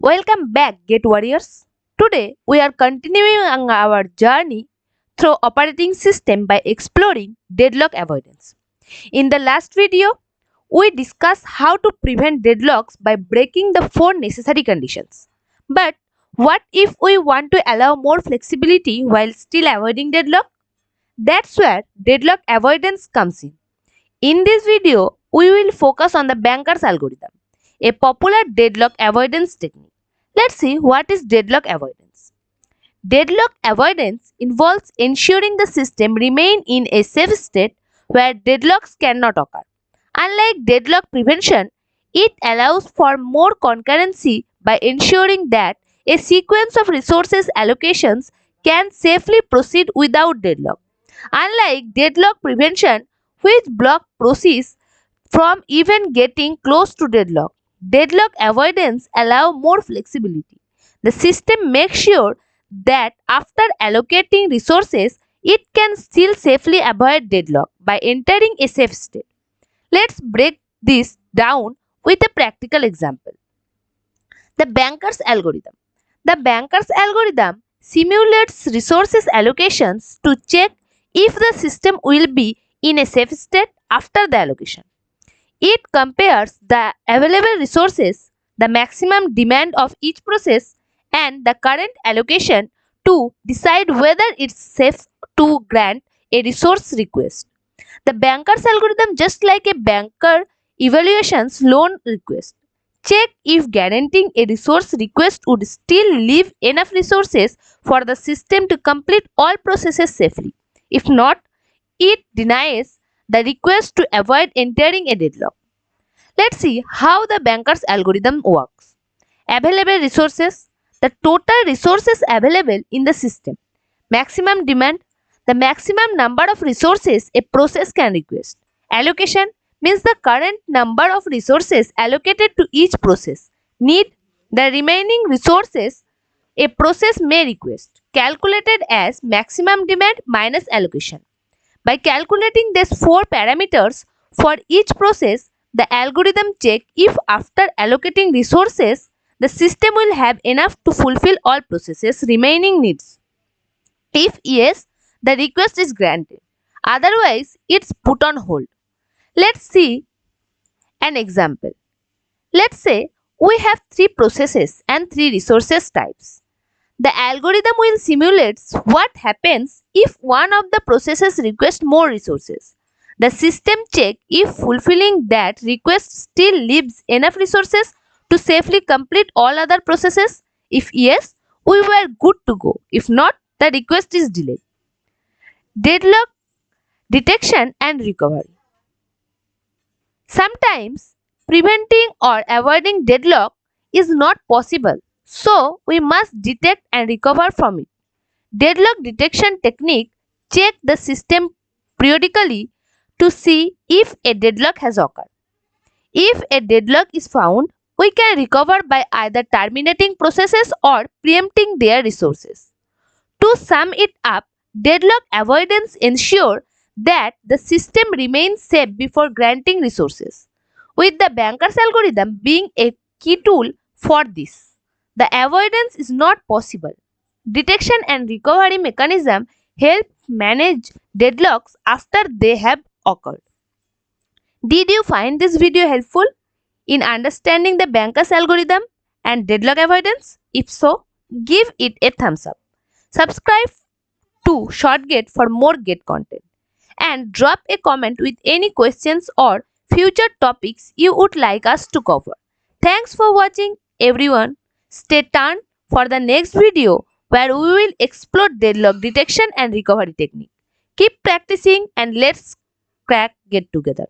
Welcome back, Gate Warriors. Today we are continuing our journey through operating system by exploring deadlock avoidance. In the last video, we discussed how to prevent deadlocks by breaking the four necessary conditions. But what if we want to allow more flexibility while still avoiding deadlock? That's where deadlock avoidance comes in. In this video, we will focus on the banker's algorithm, a popular deadlock avoidance technique. Let's see what is deadlock avoidance. Deadlock avoidance involves ensuring the system remain in a safe state where deadlocks cannot occur. Unlike deadlock prevention, it allows for more concurrency by ensuring that a sequence of resources allocations can safely proceed without deadlock. Unlike deadlock prevention, which block process from even getting close to deadlock, deadlock avoidance allows more flexibility. The system makes sure that after allocating resources, it can still safely avoid deadlock by entering a safe state. Let's break this down with a practical example. The banker's algorithm. The banker's algorithm simulates resources allocations to check if the system will be in a safe state after the allocation. It compares the available resources, the maximum demand of each process, and the current allocation to decide whether it's safe to grant a resource request. The banker's algorithm, just like a banker evaluations loan request, check if guaranteeing a resource request would still leave enough resources for the system to complete all processes safely. If not, it denies the request to avoid entering a deadlock. Let's see how the banker's algorithm works. Available resources, the total resources available in the system. Maximum demand, the maximum number of resources a process can request. Allocation means the current number of resources allocated to each process. Need, the remaining resources a process may request, calculated as maximum demand minus allocation. By calculating these four parameters for each process, the algorithm checks if after allocating resources, the system will have enough to fulfill all processes' remaining needs. If yes, the request is granted. Otherwise, it's put on hold. Let's see an example. Let's say we have three processes and three resources types. The algorithm will simulate what happens if one of the processes requests more resources. The system checks if fulfilling that request still leaves enough resources to safely complete all other processes. If yes, we were good to go. If not, the request is delayed. Deadlock detection and recovery. Sometimes preventing or avoiding deadlock is not possible, so we must detect and recover from it. Deadlock detection technique check the system periodically to see if a deadlock has occurred. If a deadlock is found, we can recover by either terminating processes or preempting their resources. To sum it up, deadlock avoidance ensures that the system remains safe before granting resources, with the banker's algorithm being a key tool for this. The avoidance is not possible. Detection and recovery mechanism help manage deadlocks after they have occurred. Did you find this video helpful in understanding the banker's algorithm and deadlock avoidance? If so, give it a thumbs up. Subscribe to ShortGate for more Gate content and drop a comment with any questions or future topics you would like us to cover. Thanks for watching, everyone. Stay tuned for the next video where we will explore deadlock detection and recovery technique. Keep practicing and let's crack Gate together.